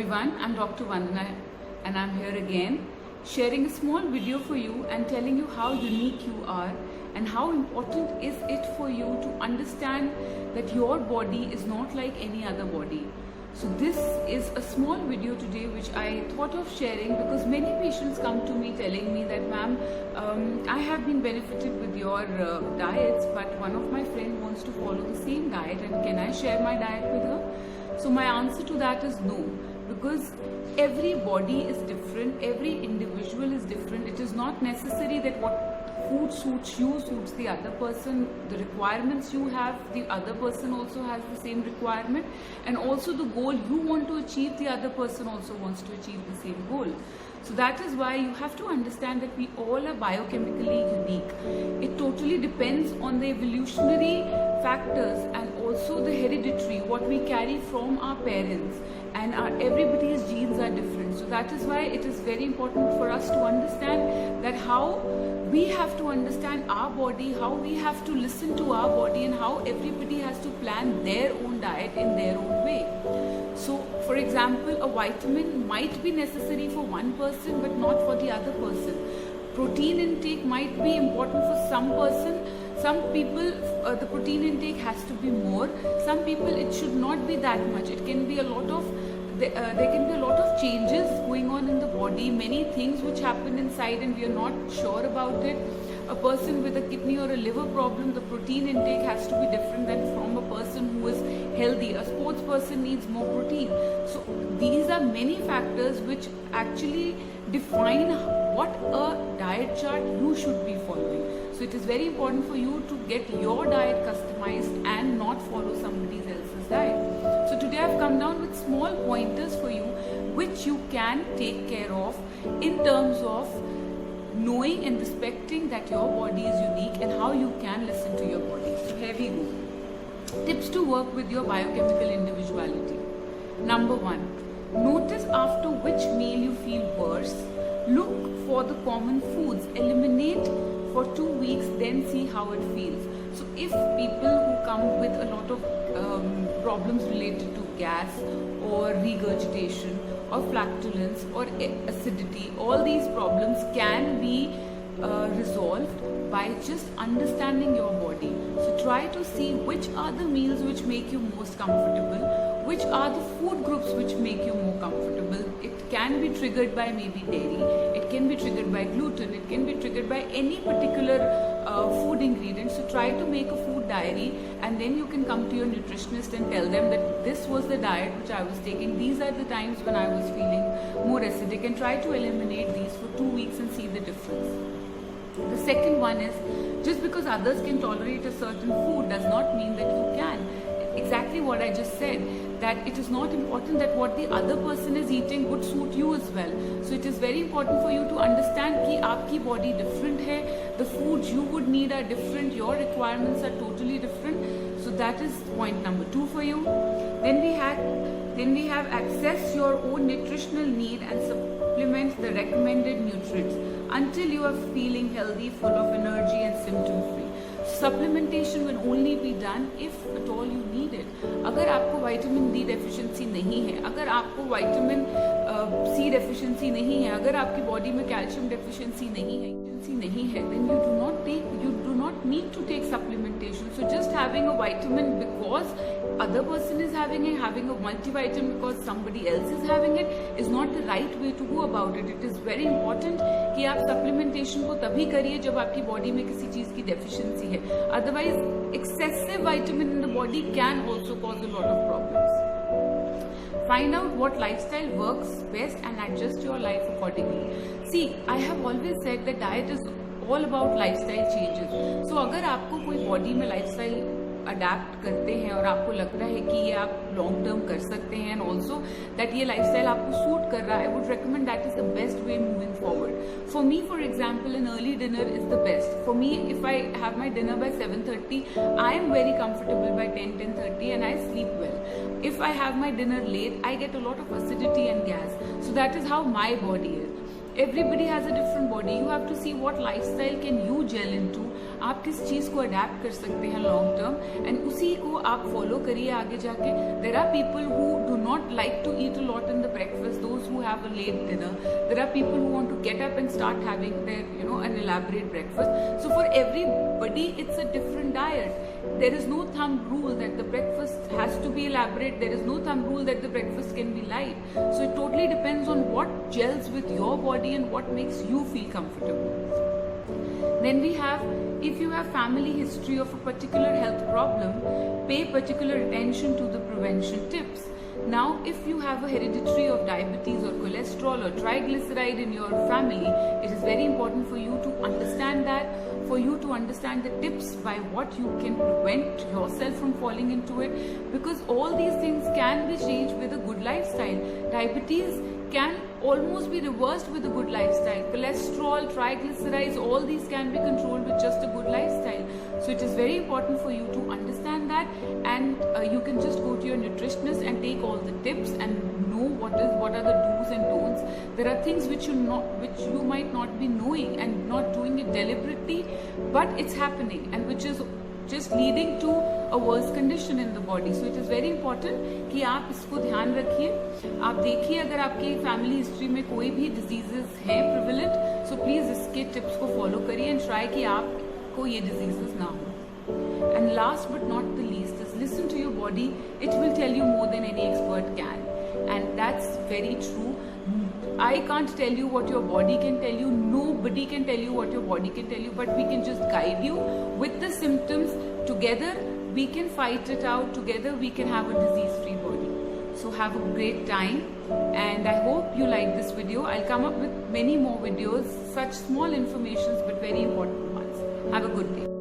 everyone, I'm Dr. Vandana and I'm here again sharing a small video for you and telling you how unique you are and how important is it for you to understand that your body is not like any other body. So this is a small video today which I thought of sharing because many patients come to me telling me that ma'am, I have been benefited with your diets, but one of my friends wants to follow the same diet and can I share my diet with her? So my answer to that is no, because every body is different, every individual is different. It is not necessary that what food suits you suits the other person. The requirements you have, the other person also has the same requirement, and also the goal you want to achieve, the other person also wants to achieve the same goal. So that is why you have to understand that we all are biochemically unique. It totally depends on the evolutionary factors and also the hereditary, what we carry from our parents, and everybody's genes are different. So that is why it is very important for us to understand that how we have to understand our body, how we have to listen to our body, and how everybody has to plan their own diet in their own way. So for example, a vitamin might be necessary for one person but not for the other person. Protein intake might be important for some person. Some people the protein intake has to be more. Some people it should not be that much. It can be a lot of there can be a lot of changes going on in the body, many things which happen inside and we are not sure about it. A person with a kidney or a liver problem, the protein intake has to be different than from a person who is healthy. A sports person needs more protein. So these are many factors which actually define what a diet chart you should be following. So it is very important for you to get your diet customized and not follow somebody else's diet. So today I've come down with small pointers for you which you can take care of in terms of knowing and respecting that your body is unique and how you can listen to your body. So here we go. Tips to work with your biochemical individuality. Number 1. Notice after which meal you feel worse. Look for the common foods. Eliminate for 2 weeks, then see how it feels. So if people who come with a lot of problems related to gas or regurgitation or flatulence or acidity, all these problems can be resolved by just understanding your body. So try to see which are the meals which make you most comfortable, which are the food groups which make you more comfortable. It can be triggered by maybe dairy, it can be triggered by gluten, it can be triggered by any particular food ingredient. So try to make a food diary and then you can come to your nutritionist and tell them that this was the diet which I was taking, these are the times when I was feeling more acidic, and try to eliminate these for 2 weeks and see the difference. The second one is, just because others can tolerate a certain food does not mean that you can. Exactly what I just said, that it is not important that what the other person is eating would suit you as well. So it is very important for you to understand कि आपकी body different है, the foods you would need are different, your requirements are totally different. So that is point number 2 for you. Then we have access your own nutritional need and supplement the recommended nutrients until you are feeling healthy, full of energy and symptom free. Supplementation will only be done if at all you need it. अगर आपको vitamin D deficiency नहीं है, अगर आपको vitamin C deficiency नहीं है, अगर आपकी बॉडी में कैल्शियम डेफिशिएंसी नहीं है, then you do not need to take supplementation. So just having a vitamin because other person is having it, having a multivitamin because somebody else is having it, is not the right way to go about it. It is very important कि आप supplementation को तभी करिए जब आपकी body में किसी चीज की डेफिशिएंसी है. Otherwise, excessive vitamin in the body can also cause a lot of problems. Find out what lifestyle works best and adjust your life accordingly. See, I have always said that diet is all about lifestyle changes. So अगर आपको कोई body में lifestyle adapt करते हैं और आपको लग रहा है कि ये आप लॉन्ग टर्म कर सकते हैं एंड ऑल्सो दैट ये लाइफस्टाइल आपको सूट कर रहा है, I would recommend that is the best way moving forward. For me for example an early dinner is the best. For me if I have my dinner by 7:30 I am very comfortable by 10:30 and I sleep well. If I have my dinner late, I get a lot of acidity and gas. So that is how my body is. everybody has a different body. You have to see what lifestyle can you gel into. आप किस चीज को adapt कर सकते हैं long term, and उसी को आप फॉलो करिए आगे जाके. There are people who do not like to eat a lot in the breakfast, those who have a late dinner. There are people who want to get up and start having their an elaborate breakfast. So for everybody it's a different diet. There is no thumb rule that the breakfast has to be elaborate. There is no thumb rule that the breakfast can be light. So it totally depends on what gels with your body and what makes you feel comfortable. Then we have, if you have family history of a particular health problem, pay particular attention to the prevention tips. Now, if you have a hereditary of diabetes or cholesterol or triglyceride in your family, it is very important for you to understand that, for you to understand the tips by what you can prevent yourself from falling into it, because all these things can be changed with a good lifestyle. Diabetes can almost be reversed with a good lifestyle. Cholesterol, triglycerides, all these can be controlled with just a good lifestyle. So it is very important for you to understand that, and you can just go to your nutritionist and take all the tips and know what are the do's and don'ts. There are things which you might not be knowing and not doing it deliberately, but it's happening, and which is just leading to a worse condition in the body. So it is very important कि आप इसको ध्यान रखिए. आप देखिए अगर आपकी family history में कोई भी डिजीजेस हैं प्रिविलेंट, सो प्लीज इसके टिप्स को फॉलो करिए एंड ट्राई कि आपको ये डिजीजेस ना हो. And last but not the least is listen to your body. It will tell you more than any expert can, and that's very true. I can't tell you what your body can tell you. Nobody can tell you what your body can tell you, but we can just guide you with the symptoms. Together we can fight it out. Together we can have a disease-free body. So have a great time, and I hope you like this video. I'll come up with many more videos, such small informations but very important ones. Have a good day.